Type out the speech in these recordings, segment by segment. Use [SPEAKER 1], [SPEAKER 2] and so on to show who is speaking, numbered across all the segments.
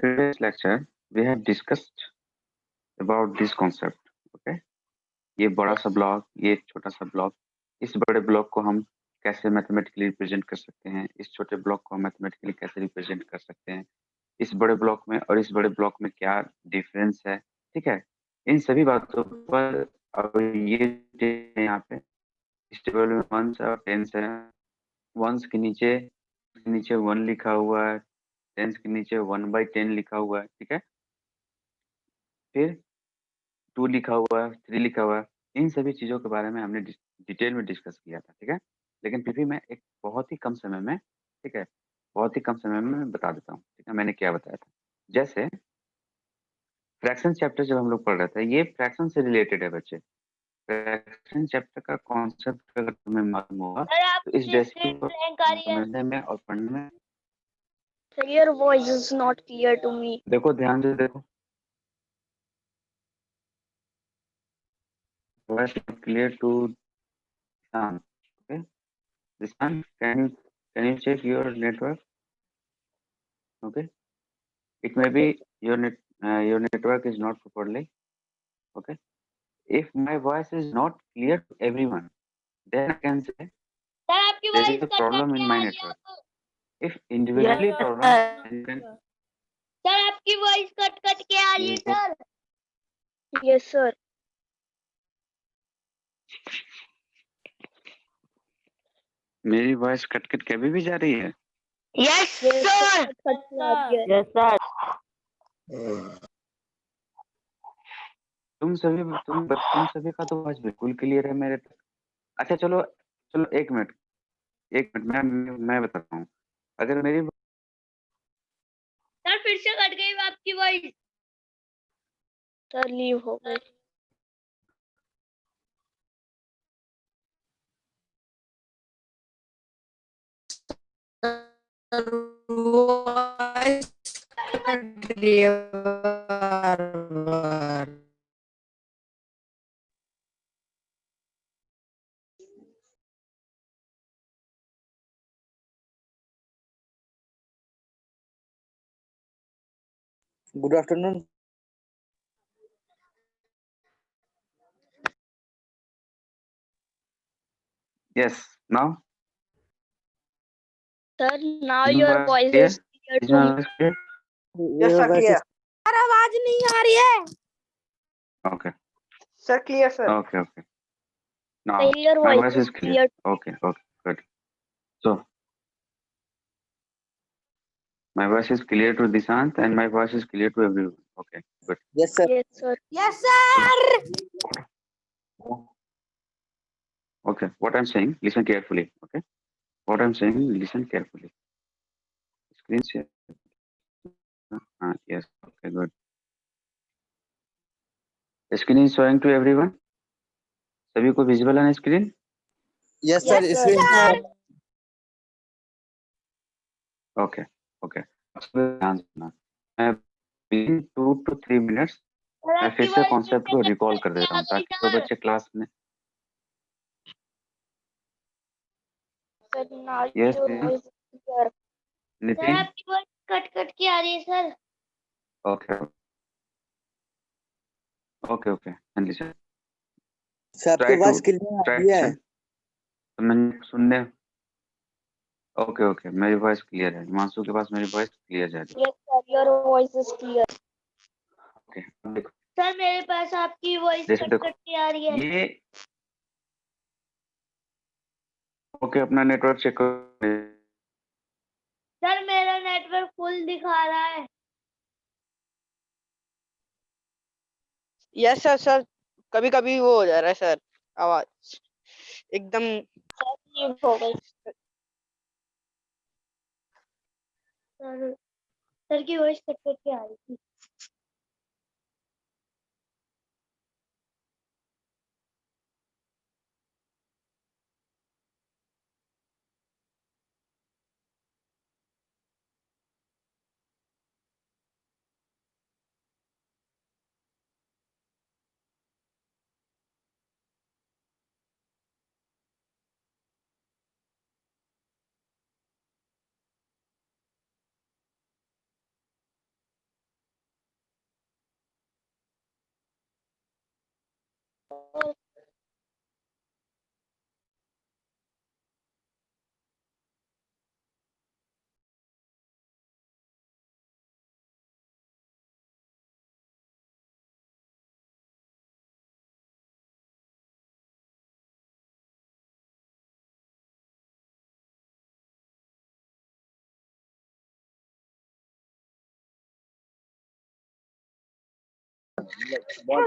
[SPEAKER 1] previous lecture, we have discussed about this concept. Okay, ये बड़ा सा ब्लॉक, ये छोटा सा ब्लॉक, इस बड़े ब्लॉक को हम कैसे मैथमेटिकली रिप्रेजेंट कर सकते हैं, इस छोटे ब्लॉक को हम मैथमेटिकली कैसे रिप्रेजेंट कर सकते हैं, इस बड़े ब्लॉक में और इस बड़े ब्लॉक में क्या डिफरेंस है। ठीक है, इन सभी बातों पर अब ये यहाँ पे इस टेबल में वंस और टेंस है। वंस के नीचे 1 लिखा हुआ है, टेंस के नीचे 1/10 लिखा हुआ है। ठीक है, फिर 2 लिखा हुआ है, 3 लिखा हुआ है। इन सभी चीजों के बारे में हमने डिटेल में डिस्कस किया था। ठीक है, लेकिन फिर भी मैं एक बहुत ही कम समय में, ठीक है, बहुत ही कम समय में मैं बता देता हूँ। ठीक है, मैंने क्या बताया था। जैसे फ्रैक्शन चैप्टर जब हम लोग पढ़ रहे थे, ये फ्रैक्शन से रिलेटेड है बच्चे। फ्रैक्शन चैप्टर का कॉन्सेप्ट अगर तुम्हें मालूम होगा तो इस डेस्क को समझने में और पढ़ने में।
[SPEAKER 2] Your voice is not clear to me.
[SPEAKER 1] देखो, ध्यान से देखो, voice clear to Dishan. Okay, Dishan, can you check your network? Okay, it may be your network is not properly. Okay, if my voice is not clear to everyone, then I can say
[SPEAKER 2] Sir, आपकी
[SPEAKER 1] there
[SPEAKER 2] voice
[SPEAKER 1] is a
[SPEAKER 2] cut
[SPEAKER 1] problem
[SPEAKER 2] cut
[SPEAKER 1] in
[SPEAKER 2] के
[SPEAKER 1] my
[SPEAKER 2] आ रही है
[SPEAKER 1] network.
[SPEAKER 2] तो।
[SPEAKER 1] If individually
[SPEAKER 3] Yes,
[SPEAKER 1] problem,
[SPEAKER 3] sir.
[SPEAKER 1] then you can.
[SPEAKER 2] Sir, आपकी voice cut cut के आ रही है sir. Yes sir.
[SPEAKER 1] मेरी वॉइस कट कट के अभी भी जा रही है।
[SPEAKER 2] Yes sir. कट के आ रही है।
[SPEAKER 3] Yes, sir.
[SPEAKER 1] तुम सभी का तो वॉइस बिल्कुल क्लियर है मेरे तक। अच्छा, चलो चलो, एक मिनट मैं बताता हूँ। अगर मेरी
[SPEAKER 2] सर फिर से कट गई आपकी voice। सर लीव हो गई।
[SPEAKER 4] Good afternoon.
[SPEAKER 1] yes, now
[SPEAKER 2] Sir, now
[SPEAKER 1] is my
[SPEAKER 2] your
[SPEAKER 1] voice
[SPEAKER 2] voice
[SPEAKER 1] clear?
[SPEAKER 2] is clear
[SPEAKER 1] Is
[SPEAKER 2] to
[SPEAKER 1] my
[SPEAKER 2] me.
[SPEAKER 1] voice clear?
[SPEAKER 4] Yes, sir, clear.
[SPEAKER 3] Sir आवाज नहीं आ रही है।
[SPEAKER 1] Okay,
[SPEAKER 4] Sir, clear, sir.
[SPEAKER 1] okay. Now
[SPEAKER 2] Sir, your
[SPEAKER 1] my
[SPEAKER 2] voice
[SPEAKER 1] voice
[SPEAKER 2] is
[SPEAKER 1] is clear. Okay, good. So my voice is clear to Dishant and my voice is clear to everyone. Okay, good.
[SPEAKER 4] Yes, sir.
[SPEAKER 2] Yes sir.
[SPEAKER 3] Yes, sir.
[SPEAKER 1] Okay, what I'm saying, listen carefully. Okay, what I'm saying, listen carefully. Screen share. Yes. Okay, good. The screen is showing to everyone. सभी को visible है ना screen?
[SPEAKER 4] Yes, sir.
[SPEAKER 2] Yes,
[SPEAKER 4] Screen,
[SPEAKER 2] sir.
[SPEAKER 1] Okay. ध्यान सुनना। मैं within 2 to 3 minutes
[SPEAKER 2] Sir,
[SPEAKER 1] मैं फिर
[SPEAKER 2] आपकी
[SPEAKER 1] से
[SPEAKER 2] voice
[SPEAKER 1] कॉन्सेप्ट को
[SPEAKER 2] फिर से
[SPEAKER 1] रिकॉल
[SPEAKER 2] कट
[SPEAKER 1] कर
[SPEAKER 2] के
[SPEAKER 1] देता
[SPEAKER 2] आ
[SPEAKER 1] हूँ
[SPEAKER 2] गई
[SPEAKER 1] ताकि जो
[SPEAKER 2] सर।
[SPEAKER 1] बच्चे क्लास में।
[SPEAKER 2] Sir, now
[SPEAKER 1] yes
[SPEAKER 2] your voice is clear. Sir,
[SPEAKER 1] Nitin.
[SPEAKER 2] आपकी voice कट कट के आ रही है sir.
[SPEAKER 1] Okay and listen.
[SPEAKER 4] sir, आपकी आवाज क्लियर आ रही है।
[SPEAKER 1] तो मैंने सुनने। ओके मेरी वॉइस क्लियर है। हिमांशु के पास मेरी वॉइस क्लियर जा रही है।
[SPEAKER 2] Yes sir, your voice is clear.
[SPEAKER 1] Okay, अब देखो,
[SPEAKER 2] सर मेरे पास आपकी voice
[SPEAKER 1] जैसे
[SPEAKER 2] कट
[SPEAKER 1] देखो
[SPEAKER 2] कट के आ रही है।
[SPEAKER 1] ये। ओके, अपना नेटवर्क चेक करो।
[SPEAKER 2] सर मेरा नेटवर्क फुल दिखा रहा है।
[SPEAKER 3] यस सर सर कभी कभी वो हो जा रहा है सर आवाज एकदम।
[SPEAKER 2] लीव हो गई। सर की voice कट कट के आ रही थी।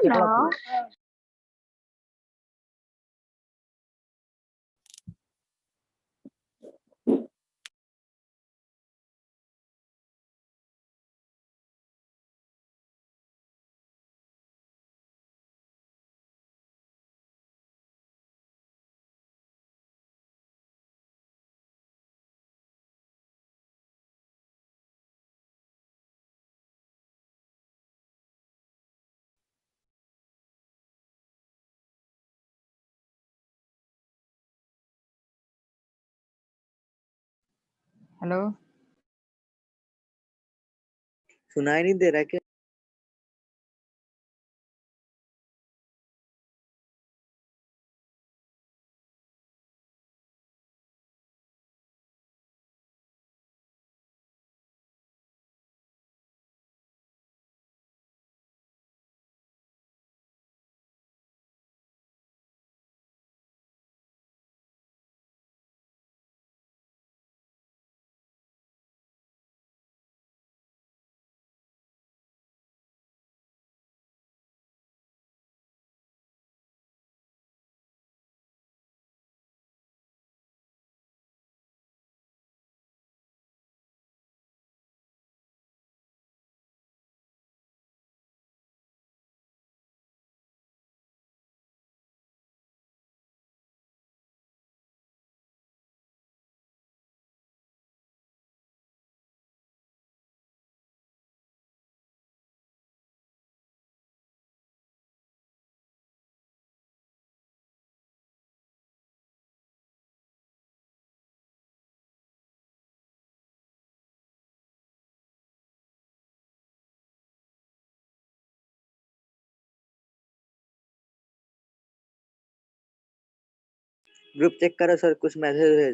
[SPEAKER 2] Hello.
[SPEAKER 5] हेलो
[SPEAKER 4] सुनाई नहीं दे रहा क्या? ग्रुप चेक करो सर, कुछ मैसेज है।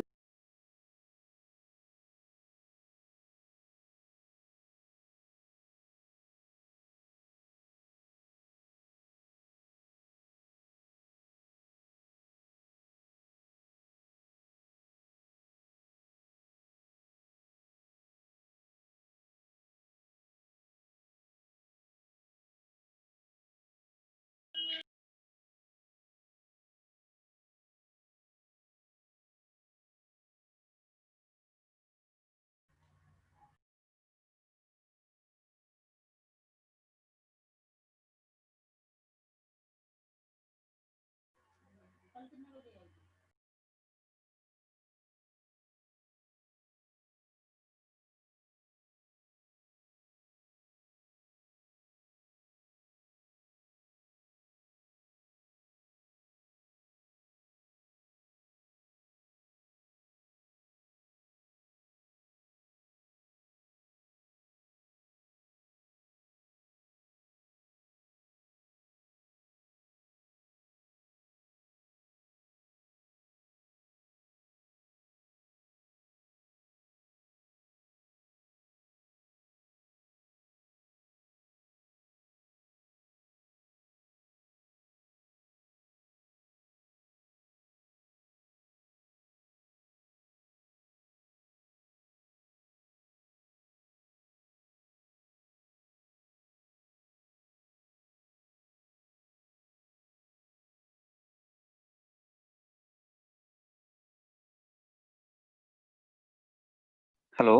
[SPEAKER 1] Hello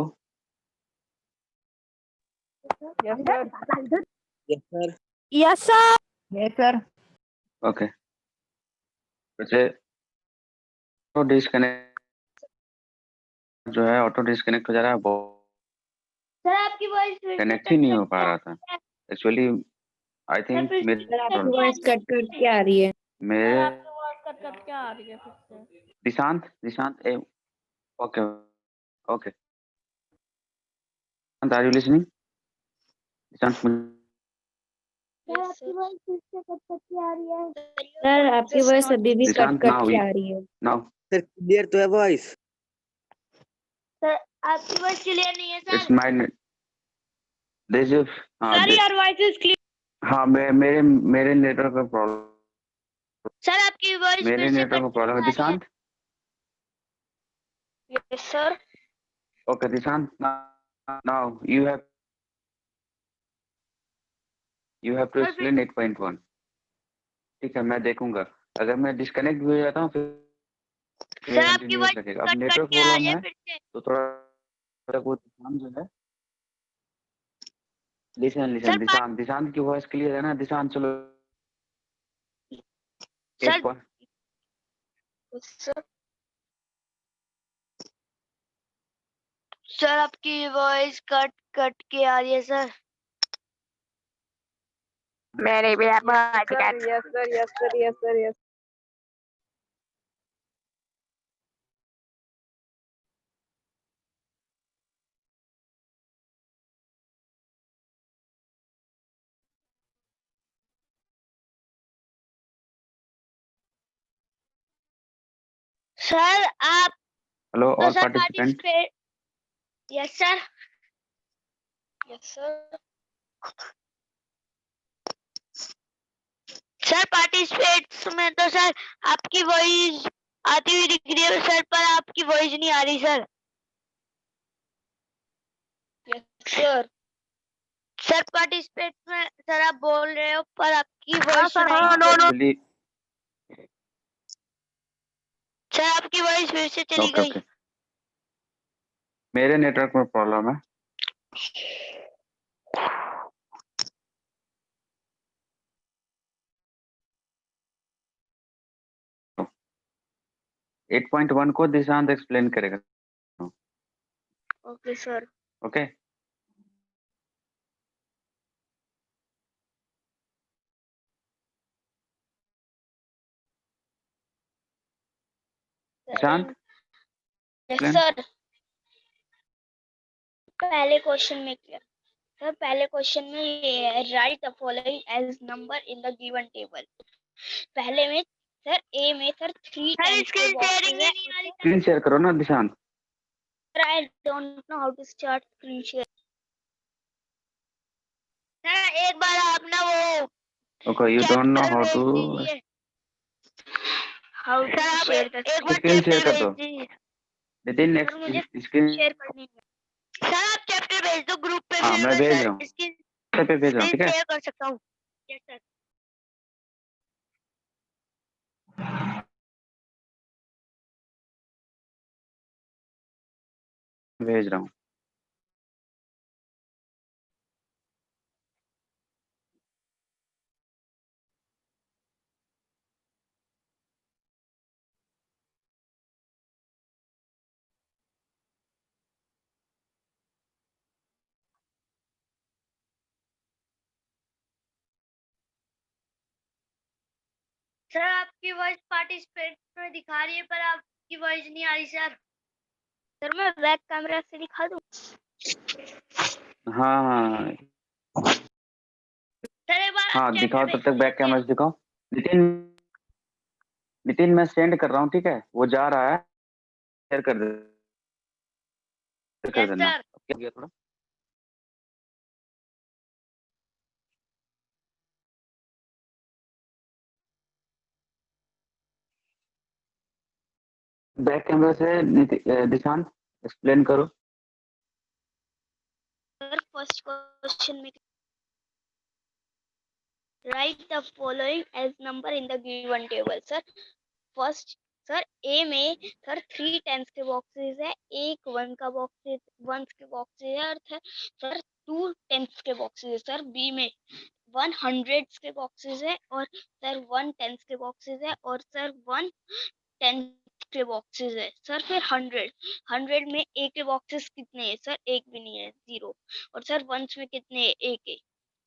[SPEAKER 5] yes sir
[SPEAKER 4] yes sir.
[SPEAKER 2] Yes sir.
[SPEAKER 5] Yes sir
[SPEAKER 1] okay वैसे ऑटो डिस्कनेक्ट जो है ऑटो डिस्कनेक्ट हो जा रहा है,
[SPEAKER 2] सर आपकी वॉइस
[SPEAKER 1] कनेक्ट ही नहीं हो पा रहा था एक्चुअली। आई थिंक
[SPEAKER 2] आपकी
[SPEAKER 6] वॉइस कट कट के आ रही है।
[SPEAKER 1] मेरे
[SPEAKER 2] वॉइस कट कट के आ रही है फिर से।
[SPEAKER 1] Dishant Dishant okay okay are you listening Dishant?
[SPEAKER 2] Sir आपकी वॉइस फिर से कट कट के आ रही है।
[SPEAKER 6] सर आपकी वॉइस अभी भी कट
[SPEAKER 1] निशांत,
[SPEAKER 6] कट
[SPEAKER 1] now
[SPEAKER 6] के
[SPEAKER 1] you-
[SPEAKER 6] आ रही है।
[SPEAKER 1] now
[SPEAKER 4] सर क्लियर तो है वॉइस?
[SPEAKER 2] सर आपकी वॉइस क्लियर नहीं है
[SPEAKER 1] it's
[SPEAKER 2] sir.
[SPEAKER 1] my net. This is
[SPEAKER 2] sir your voice is clear.
[SPEAKER 1] हाँ मेरे नेटवर्क का प्रॉब्लम,
[SPEAKER 2] सर आपकी वॉइस
[SPEAKER 1] मेरे
[SPEAKER 2] फिर से
[SPEAKER 1] नेटवर्क का
[SPEAKER 2] कट
[SPEAKER 1] प्रॉब्लम है। Dishant,
[SPEAKER 2] yes sir.
[SPEAKER 1] Okay Dishant, now you have to
[SPEAKER 2] sir
[SPEAKER 1] explain 8.1. ठीक है, मैं देखूंगा। अगर मैं डिस्कनेक्ट भी हो जाता हूँ फिर
[SPEAKER 2] सर आपकी
[SPEAKER 1] कंटिन्यूस
[SPEAKER 2] वॉइस
[SPEAKER 1] रखेगा। अब
[SPEAKER 2] कट कट
[SPEAKER 1] नेटवर्क
[SPEAKER 2] के आ रही
[SPEAKER 1] प्रॉब्लम
[SPEAKER 2] है
[SPEAKER 1] है
[SPEAKER 2] फिर से।
[SPEAKER 1] तो थोड़ा वो दिशांत जो है, लिसन
[SPEAKER 2] सर
[SPEAKER 1] दिशांत की वॉइस क्लियर है ना? दिशांत चलो
[SPEAKER 2] सर
[SPEAKER 1] 8 point
[SPEAKER 2] सर सर आपकी वॉइस कट कट के आ रही है सर।
[SPEAKER 5] मेरी भी आवाज cut.
[SPEAKER 3] Yes sir yes sir yes sir yes.
[SPEAKER 2] Sir आप
[SPEAKER 1] हेलो
[SPEAKER 2] तो
[SPEAKER 1] और
[SPEAKER 2] sir
[SPEAKER 1] participant,
[SPEAKER 2] participate. Yes sir. Yes sir. Sir participates में तो सर आपकी वॉइस आती हुई दिख रही है सर, पर आपकी वॉइस नहीं आ रही sir. Yes sir. Sir participate में सर आप बोल रहे हो पर आपकी वॉइस
[SPEAKER 5] सर,
[SPEAKER 2] सुनाई
[SPEAKER 5] हाँ,
[SPEAKER 2] नहीं दे रही।
[SPEAKER 1] एक्चुअली
[SPEAKER 2] सर आपकी वॉइस फिर से चली
[SPEAKER 1] ओके
[SPEAKER 2] गई।
[SPEAKER 1] मेरे नेटवर्क में प्रॉब्लम है। तो 8.1 को दिशांत एक्सप्लेन करेगा।
[SPEAKER 2] Okay sir.
[SPEAKER 1] Okay Dishant,
[SPEAKER 2] yes
[SPEAKER 1] Explain.
[SPEAKER 2] Sir. पहले क्वेश्चन में क्या सर? पहले क्वेश्चन में ये है, write the following as number in the given table. पहले में सर ए में सर 3 टाइम्स के बॉक्सेस है।
[SPEAKER 1] स्क्रीन शेयर करो ना Dishant.
[SPEAKER 2] Sir I don't know how to start screen share. Sir एक बार आप ना वो
[SPEAKER 1] okay, you don't know
[SPEAKER 2] chapter
[SPEAKER 1] how
[SPEAKER 2] भेज
[SPEAKER 1] टू।
[SPEAKER 2] दीजिए। हाउ टू शेयर द एक बार
[SPEAKER 1] स्क्रीन शेयर
[SPEAKER 2] चैप्टर
[SPEAKER 1] कर
[SPEAKER 2] भेज
[SPEAKER 1] दो।
[SPEAKER 2] दीजिए।
[SPEAKER 1] नितिन
[SPEAKER 2] सर मुझे
[SPEAKER 1] स्क्रीन,
[SPEAKER 2] शेयर करनी है। सर आप चैप्टर भेज दो ग्रुप पे,
[SPEAKER 1] हाँ
[SPEAKER 2] फिर
[SPEAKER 1] मैं भेज
[SPEAKER 2] सर
[SPEAKER 1] रहा हूँ,
[SPEAKER 2] इसकी
[SPEAKER 1] पे भेज रहा हूँ।
[SPEAKER 2] स्क्रीन
[SPEAKER 1] ठीक है,
[SPEAKER 2] शेयर कर सकता हूँ। Yes sir.
[SPEAKER 1] भेज रहा हूँ।
[SPEAKER 2] सर आपकी वॉइस पार्टिसिपेट में दिखा रही है पर आपकी वॉइस नहीं आ रही सर। सर मैं बैक कैमरा से दिखा दूं?
[SPEAKER 1] हाँ हाँ
[SPEAKER 2] सर एक बार
[SPEAKER 1] हाँ,
[SPEAKER 2] आप
[SPEAKER 1] दिखाओ,
[SPEAKER 2] चैप्टर
[SPEAKER 1] तब तक बैक कैमरा से दिखाओ। नितिन मैं सेंड कर रहा हूँ, ठीक है, वो जा रहा है, शेयर कर देना।
[SPEAKER 2] सर।
[SPEAKER 1] क्या गया थोड़ा? बैक कैमरा से दिशांत एक्सप्लेन करो।
[SPEAKER 2] सर फर्स्ट क्वेश्चन में write the following as number in the given table. Sir first sir A में सर 3 टेंस के बॉक्सेस है, एक 1 का बॉक्सेस 1 के बॉक्सेस है, और सर 2 टेंस के बॉक्सेस है। सर बी में 1 हंड्रेड्स के बॉक्सेस है, और सर 1 टेंस के बॉक्सेस है, और सर 1 10 के बॉक्सेस है। सर फिर 100 में ए के बॉक्सेस कितने हैं? सर एक भी नहीं है, 0। और सर वंस में कितने है? एक है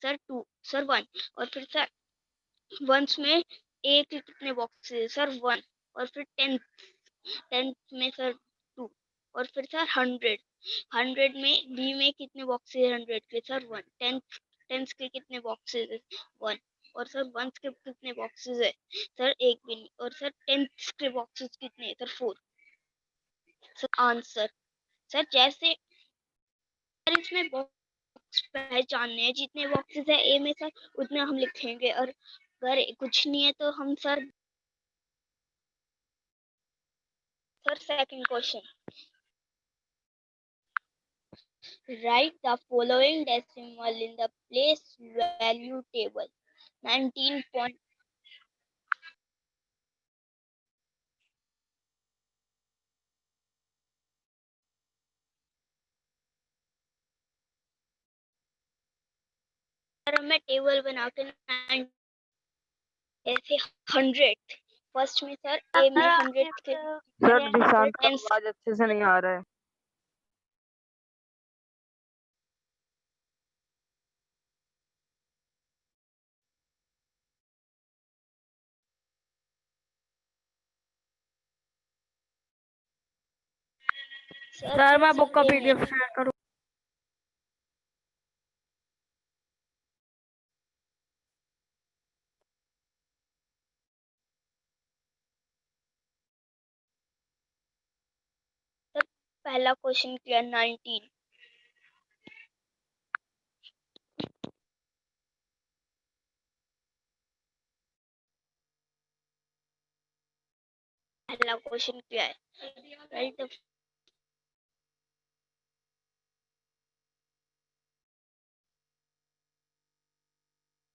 [SPEAKER 2] सर, 2 सर 1। और फिर सर वंस में ए के कितने बॉक्सेस है? सर 1। और फिर 10 में सर 2। और फिर सर 100 में बी में कितने बॉक्सेस है 100 के? सर 1। 10 टेंस के कितने बॉक्सेस है? 1। और सर वंस के कितने बॉक्सेस है? सर एक भी नहीं। और सर टेंस के बॉक्सेस कितने हैं? सर 4। सर आंसर सर जैसे इसमें बॉक्स पहचानने हैं, जितने बॉक्सेस है ए में सर उतने हम लिखेंगे, और अगर कुछ नहीं है तो हम sir second question, write the following decimal in the place value table. 19 point sir मैं टेबल बना के ऐसे 100 फर्स्ट में सर ए में 100 के
[SPEAKER 5] सर दिशांत का
[SPEAKER 2] टेंस
[SPEAKER 5] आवाज अच्छे से नहीं आ रहा है। सर मैं बुक का पीडीएफ शेयर करूँ?
[SPEAKER 2] पहला क्वेश्चन किया 19। पहला क्वेश्चन क्या है? राइट द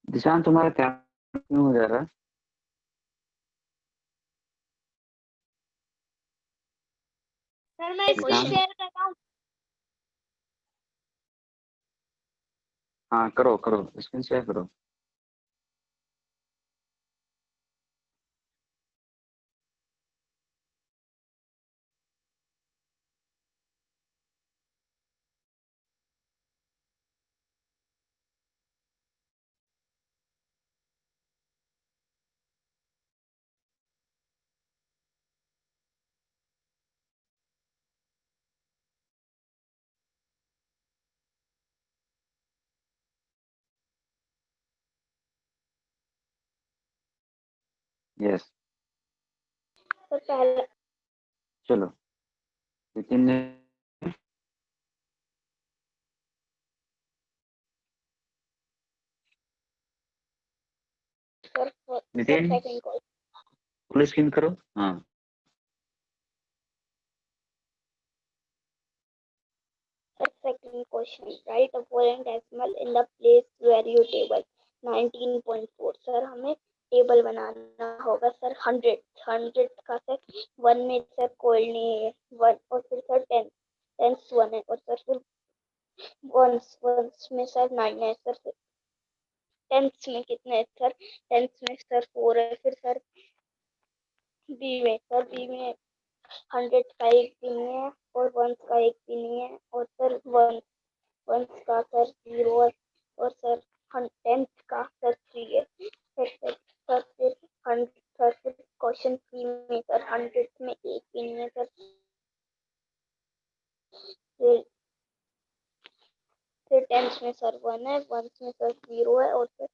[SPEAKER 1] दिशांत तुम्हारा क्या क्यों हो जा रहा है?
[SPEAKER 2] सर मैं क्वेश्चन शेयर कर रहा हूँ।
[SPEAKER 1] हाँ करो करो, स्क्रीन शेयर करो। यस
[SPEAKER 2] सर पहला
[SPEAKER 1] चलो नितिन ने Nitin
[SPEAKER 2] second question
[SPEAKER 1] full screen करो। हाँ
[SPEAKER 2] second question, write the following decimal in the place value table. 19.4 sir हमें टेबल बनाना होगा सर 100 का सर 1 में सर कोई नहीं है 1, और फिर सर 10 1 है, और सर फिर वंस में सर 9 है, सर टेंस में कितने है? सर टेंस में सर 4 है। फिर सर बी में 100 का एक भी नहीं है, और वंस का एक भी नहीं है, और सर वंस का सर 0 है, और सर 10 का सर 3 है। सर फिर 100 सर फिर क्वेश्चन 3 में सर 100 में एक भी नहीं है सर। फिर 10 में सर 1 है, वंस में सर 0 है, और फिर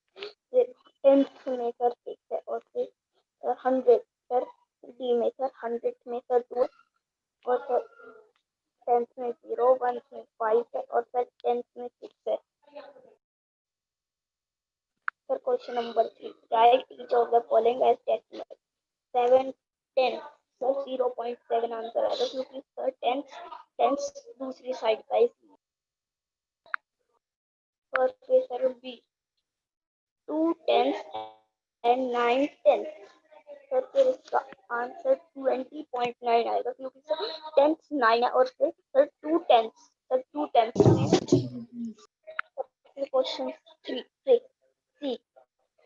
[SPEAKER 2] 10 में सर 6 है, और फिर 100 सर डी में सर 100 में सर 2, और सर 10 में 0, 1 में 5 है, और सर 10 में 6 है। Sir question number 3, write each of the following as decimal. 7 10 sir 0.7 answer आएगा, क्योंकि सर 10 दूसरी साइड का है। और फिर सर बी 2 10 एंड 9 10, सर फिर इसका आंसर 20.9 आएगा, क्योंकि सर 10 9 है, और फिर सर 2 10 सर 2 10 में। क्वेश्चन 3 सी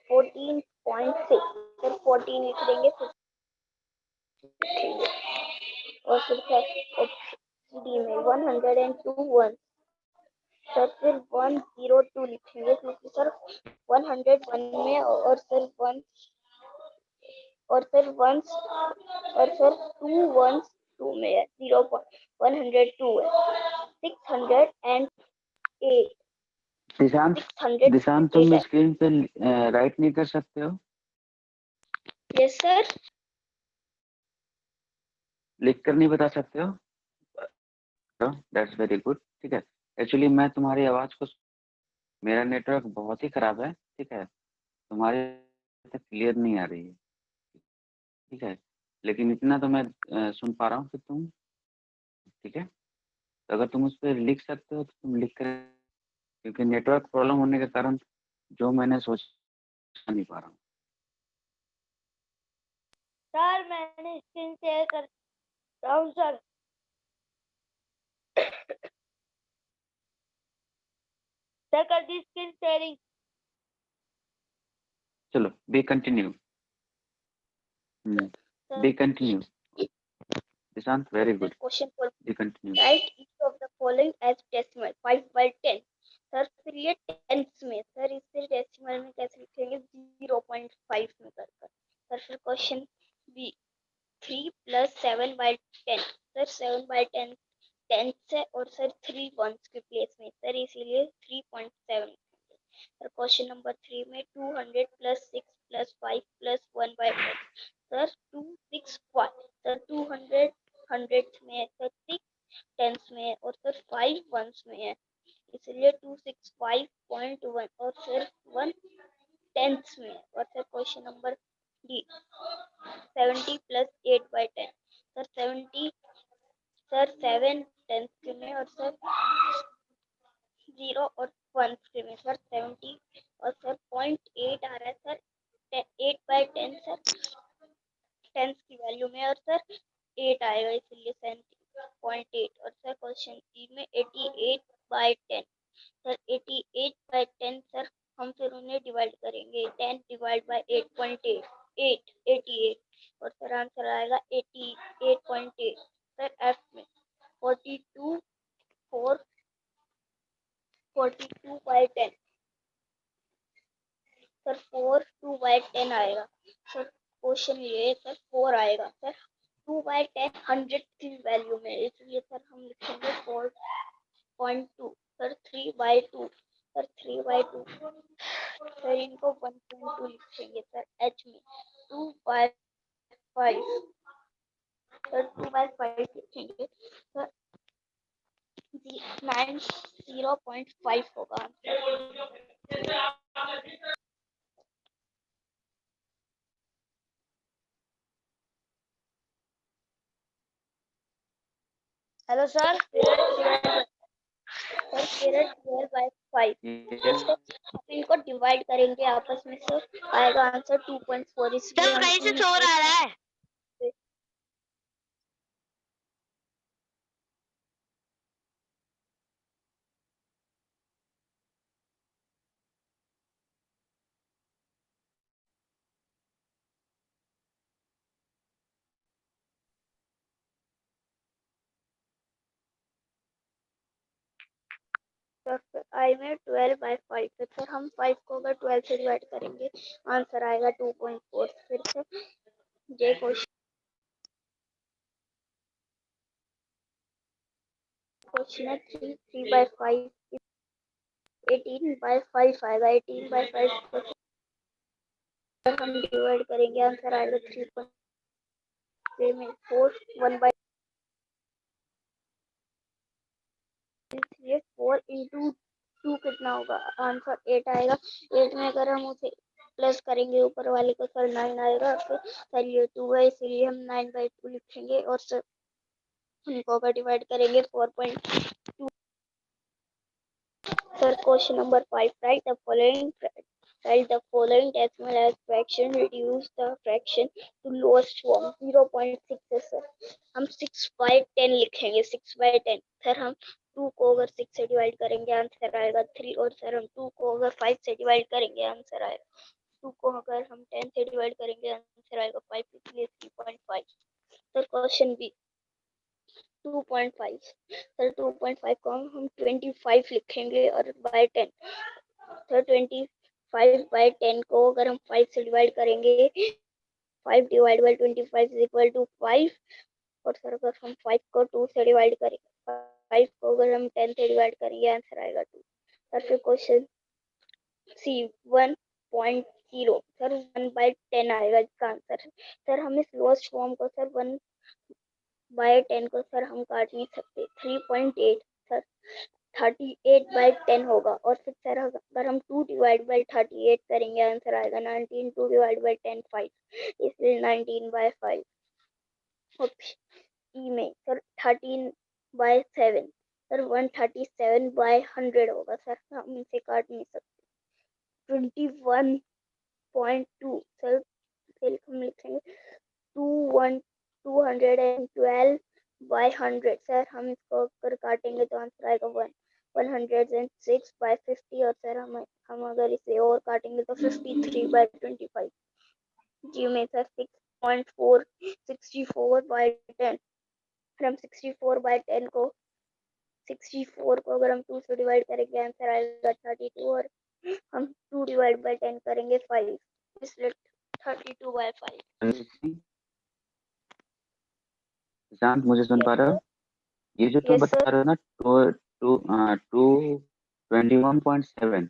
[SPEAKER 2] 14.6 सर 14 लिख देंगे, फिर और फिर डी में 102 1 सर फिर 102 लिखेंगे, क्योंकि सर 101 में, और सर 1 और फिर 1 और फिर 2 1 2 में है 0.102 है 608
[SPEAKER 1] दिशांत
[SPEAKER 2] 600
[SPEAKER 1] तुम स्क्रीन पे राइट नहीं कर सकते हो?
[SPEAKER 2] Yes sir.
[SPEAKER 1] लिख कर नहीं बता सकते हो? That's very good. ठीक है, एक्चुअली मैं तुम्हारी आवाज को, मेरा नेटवर्क बहुत ही खराब है, ठीक है, तुम्हारे तक क्लियर नहीं आ रही है, ठीक है, लेकिन इतना तो मैं सुन पा रहा हूँ कि तुम, ठीक है, तो अगर तुम उस पर लिख सकते हो तो तुम लिख कर, क्योंकि नेटवर्क प्रॉब्लम होने के कारण जो मैंने सोचा नहीं पा रहा हूँ।
[SPEAKER 2] सर मैंने स्क्रीन शेयर कर रहा हूँ सर। सर कर दी स्क्रीन शेयरिंग।
[SPEAKER 1] चलो B continue, B continue. Dishant very good,
[SPEAKER 2] question for
[SPEAKER 1] B continue.
[SPEAKER 2] Write each of the following as decimal 5/10। Sir फिर ये टेंस में, सर इसे डेसिमल में कैसे लिखेंगे? 0.5 में कर सर फिर क्वेश्चन बी 3 + 7/10। सर 7/10 टेंस है और सर 3 वंस के प्लेस में, सर इसीलिए 3.7। सर क्वेश्चन नंबर 3 में 200 + 6 + 5 + 1/10। सर 265। सर 200 हंड्रेड्स में है, सर 6 टेंस में है और सर 5 वंस में है, इसलिए 265.1 और सर 1 टेंस में है। और sir question number D 70 + 8/10। Sir 70 sir 7 tens के में और सर 0 और 1 के में, सर 70 और सर 0.8 आ रहा है सर 8/10 सर टेंस की वैल्यू में और सर 8 आएगा, इसलिए 70.8। और सर क्वेश्चन ई में 88/10। सर 88/10 सर हम फिर उन्हें डिवाइड करेंगे, 10 / 8.8 88 और सर आंसर आएगा 88.8। सर एफ में 42 42/10। सर 4 2/10 आएगा। सर क्वेश्चन ये है सर 4 आएगा सर 2/10 100 की वैल्यू में, इसलिए सर हम लिखेंगे 4.2। सर 3/2। सर 3/2 सर इनको 1.2 लिखेंगे। सर एच में 2/5। सर 2/5 लिखेंगे सर 0.5 होगा आंसर। Hello sir. सर 12/5 इनको डिवाइड करेंगे आपस में, सर आएगा आंसर 2.4। इसलिए
[SPEAKER 5] कहीं से शोर आ रहा है?
[SPEAKER 2] सर आई में 12/5 है। सर हम 5 को अगर 12 से डिवाइड करेंगे आंसर आएगा 2.4। फिर से जे क्वेश्चन है 3/5 18/5 आएगा। 18/5 हम डिवाइड करेंगे आंसर आएगा 3.3 में 4 1/, इसलिए 4 × 2 कितना होगा? आंसर 8 आएगा। 8 में अगर हम उसे प्लस करेंगे ऊपर वाले को सर 9 आएगा। फिर सर ये 2 है, इसलिए हम 9/2 लिखेंगे और सर उनको अगर डिवाइड करेंगे 4.2। Sir question number 5 right the following decimal as fraction, reduce the fraction to lowest form 0.6 है। सर हम 6/10 लिखेंगे। 6/10 सर हम 2 को अगर 6 से डिवाइड करेंगे आंसर आएगा 3 और सर हम 2 को अगर 5 से डिवाइड करेंगे आंसर आएगा 2 को अगर हम 10 से डिवाइड करेंगे आंसर आएगा 5, इसलिए 3.5। Sir question B 2.5। सर 2.5 को हम 25 लिखेंगे और बाय 10। सर 25/10 को अगर हम 5 से डिवाइड करेंगे 5 / 25 = 5 और सर अगर हम 5 को 2 से डिवाइड करेंगे 5 को अगर हम 10 से डिवाइड करेंगे आंसर आएगा 2। सर फिर क्वेश्चन सी 1.0 सर 1/10 आएगा इसका आंसर। सर हम इस लोएस्ट फॉर्म को सर 1/10 को सर हम काट नहीं सकते। 3.8 सर 38/10 होगा। और फिर सर अगर हम 2 डिवाइड बाई 38 करेंगे आंसर आएगा 19। 2 डिवाइड बाई 10 5, इसलिए 19/5। ऑप्शन ई में सर 13/7 सर 137/100 होगा। सर हम इसे काट नहीं सकते। 21.2 सर फिर हम लिखेंगे 212/100 सर हम इसको अगर काटेंगे तो आंसर आएगा 106/50। और सर हम अगर इसे और काटेंगे तो 53/25। जी में सर 6.4 64/10। फिर हम 64/10 को 64 को अगर हम 2 से डिवाइड करेंगे आंसर आएगा 32। और हम 2 डिवाइड बाई 10 करेंगे 5, इसलिए 32/5।
[SPEAKER 1] शांत, मुझे सुन पा रहे हो? ये जो तुम
[SPEAKER 2] Yes,
[SPEAKER 1] बता
[SPEAKER 2] sir.
[SPEAKER 1] रहे हो ना 21.7,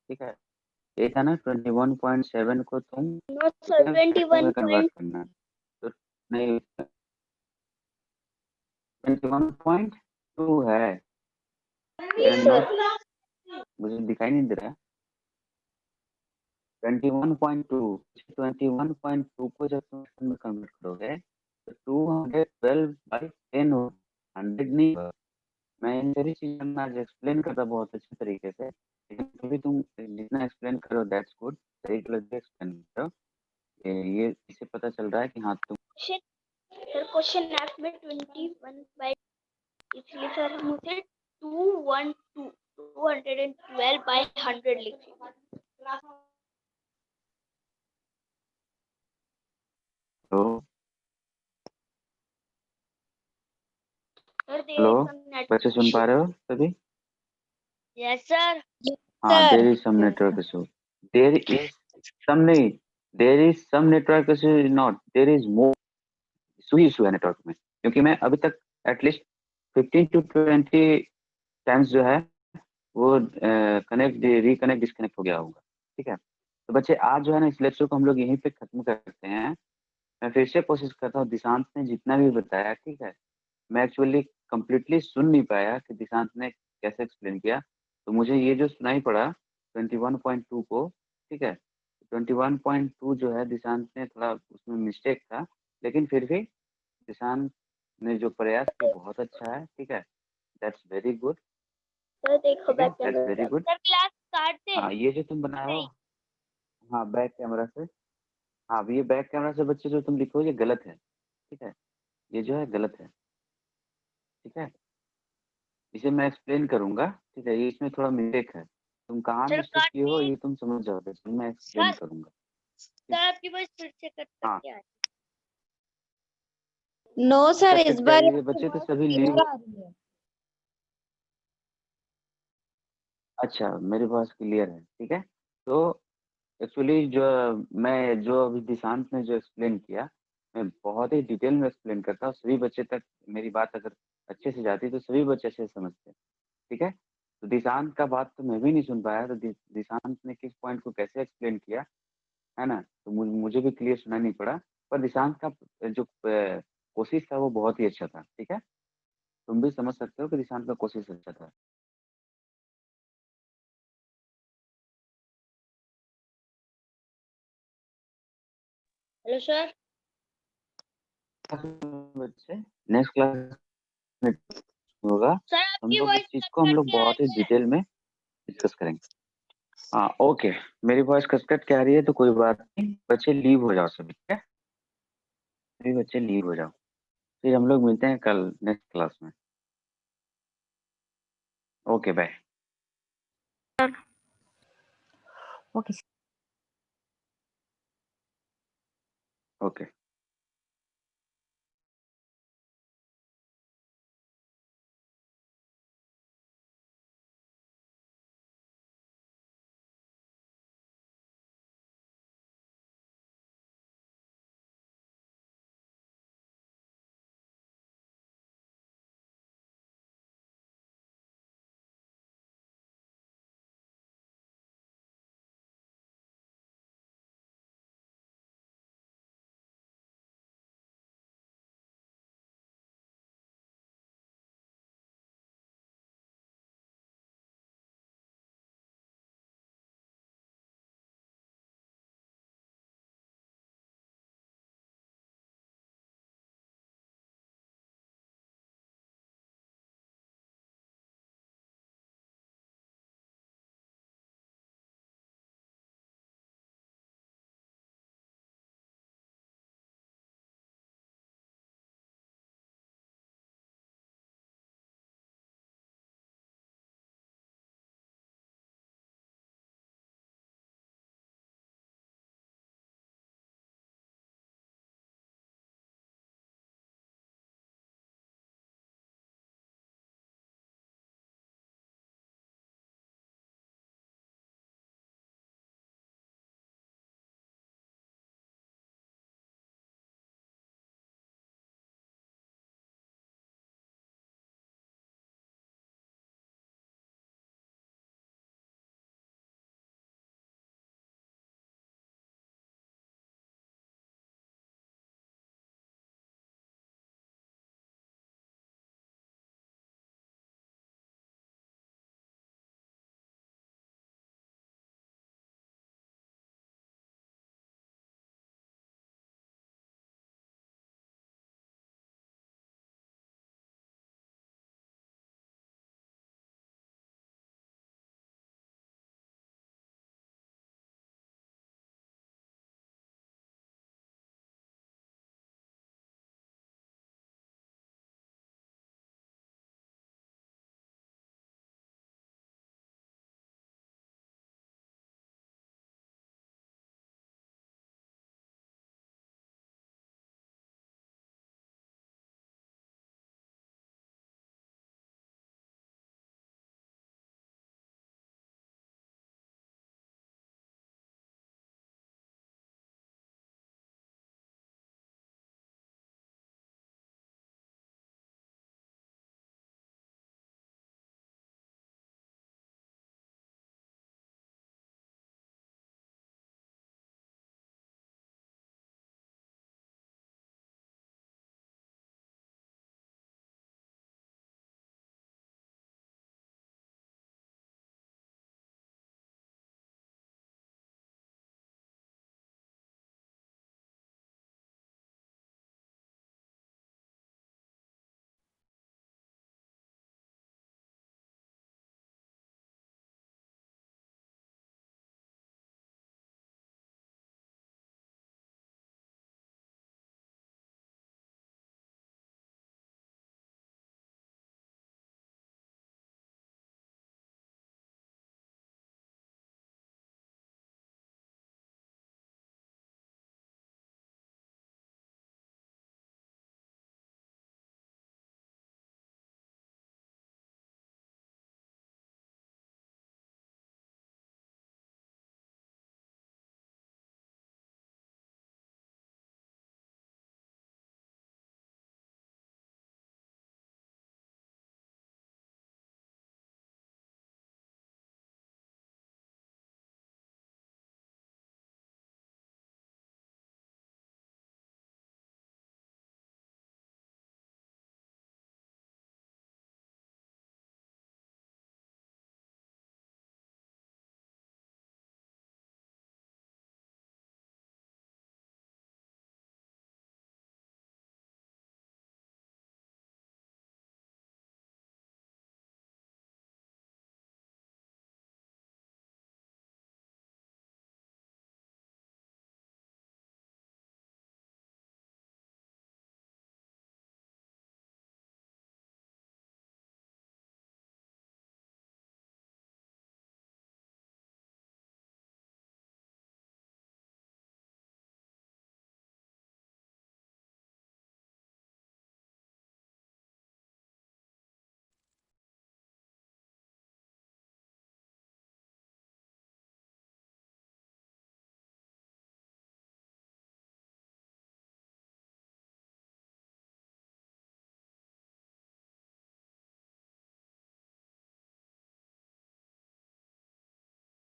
[SPEAKER 1] ठीक है, ये था ना 21.7 को तुम
[SPEAKER 2] No, sir. 21
[SPEAKER 1] कन्वर्ट करना। तो नहीं, 21.2 है।
[SPEAKER 2] Yes, sir.
[SPEAKER 1] मुझे दिखाई नहीं दे रहा है। 21.2 को जब तुम इसमें कन्वर्ट करोगे तो 212/10 हो, 100 नहीं होगा। मैं इन सारी चीजें मैं आज एक्सप्लेन करता बहुत अच्छे तरीके से, लेकिन फिर भी तुम जितना एक्सप्लेन करो दैट्स गुड, सही गलत भी एक्सप्लेन करो। ये इससे पता चल रहा है कि हाँ तुम
[SPEAKER 2] सर क्वेश्चन एफ में 21 इसलिए सर हम उसे 212/100 लिखेंगे।
[SPEAKER 1] तो
[SPEAKER 2] सर
[SPEAKER 1] हेलो बच्चे सुन पा रहे हो सभी?
[SPEAKER 2] Yes sir.
[SPEAKER 1] हाँ, there is some network issue. There is some नहीं, there is some network issue, not there is more issue है नेटवर्क में, क्योंकि मैं अभी तक एटलीस्ट 15 to 20 टाइम्स जो है वो कनेक्ट रिकनेक्ट डिस्कनेक्ट हो गया होगा। ठीक है, तो बच्चे आज जो है ना इस लेक्चर को हम लोग यहीं पे खत्म करते हैं। मैं फिर से कोशिश करता हूँ, दिशांत ने जितना भी बताया, ठीक है, मैं एक्चुअली कंप्लीटली सुन नहीं पाया कि दिशांत ने कैसे एक्सप्लेन किया, तो मुझे ये जो सुनाई पड़ा 21.2 को, ठीक है, 21.2 जो है दिशांत ने थोड़ा उसमें मिस्टेक था, लेकिन फिर भी दिशांत ने जो प्रयास किया बहुत अच्छा है। ठीक है, दैट्स वेरी गुड।
[SPEAKER 2] सर देखो
[SPEAKER 1] ठीक है,
[SPEAKER 2] back
[SPEAKER 1] that's very
[SPEAKER 2] camera.
[SPEAKER 1] Good.
[SPEAKER 2] Sir class काट दे।
[SPEAKER 1] हाँ, ये जो तुम बनाए हो, हाँ बैक कैमरा से, हाँ ये बैक कैमरा से बच्चे जो तुम लिखो ये गलत है। ठीक है, ये जो है गलत है। ठीक है, इसे मैं एक्सप्लेन करूंगा। ठीक है, ये इसमें थोड़ा मिस्टेक है, तुम कहाँ
[SPEAKER 2] सर
[SPEAKER 1] मिस्टेक
[SPEAKER 2] काट
[SPEAKER 1] किए हो
[SPEAKER 2] दे।
[SPEAKER 1] ये तुम समझ जाओगे, तो मैं एक्सप्लेन
[SPEAKER 2] सर
[SPEAKER 1] करूंगा।
[SPEAKER 2] सर आपकी वॉइस फिर से कट
[SPEAKER 1] हाँ,
[SPEAKER 2] करके आ रही
[SPEAKER 6] नो सर,
[SPEAKER 1] कट
[SPEAKER 6] इस
[SPEAKER 1] कट
[SPEAKER 6] बार
[SPEAKER 1] जाएगी बच्चे तो सभी लीव।
[SPEAKER 6] आ रही है।
[SPEAKER 1] अच्छा, मेरी बात क्लियर है। ठीक है, तो एक्चुअली जो मैं जो अभी दिशांत ने जो एक्सप्लेन किया, मैं बहुत ही डिटेल में एक्सप्लेन करता हूँ, सभी बच्चे तक मेरी बात अगर अच्छे से जाती तो सभी बच्चे अच्छे से समझते हैं। ठीक है, तो दिशांत का बात तो मैं भी नहीं सुन पाया, तो दिशांत ने किस पॉइंट को कैसे एक्सप्लेन किया है ना, तो मुझे भी क्लियर सुना नहीं पड़ा, पर दिशांत का जो कोशिश था वो बहुत ही अच्छा था। ठीक है, तुम भी समझ सकते हो कि दिशांत का कोशिश अच्छा था।
[SPEAKER 2] Hello sir.
[SPEAKER 1] बच्चे नेक्स्ट क्लास में होगा,
[SPEAKER 2] सर
[SPEAKER 1] हम
[SPEAKER 2] आपकी
[SPEAKER 1] लोग इस
[SPEAKER 2] वॉइस
[SPEAKER 1] चीज
[SPEAKER 2] कट
[SPEAKER 1] को हम लोग
[SPEAKER 2] करके आ
[SPEAKER 1] बहुत ही
[SPEAKER 2] रही है।
[SPEAKER 1] डिटेल में डिस्कस करेंगे। हाँ ओके, मेरी वॉइस कट के आ रही है तो कोई बात नहीं, बच्चे लीव हो जाओ सभी। ठीक है, सभी बच्चे लीव हो जाओ, फिर हम लोग मिलते हैं कल नेक्स्ट क्लास में। Okay bye.
[SPEAKER 5] ओके।
[SPEAKER 1] ओके।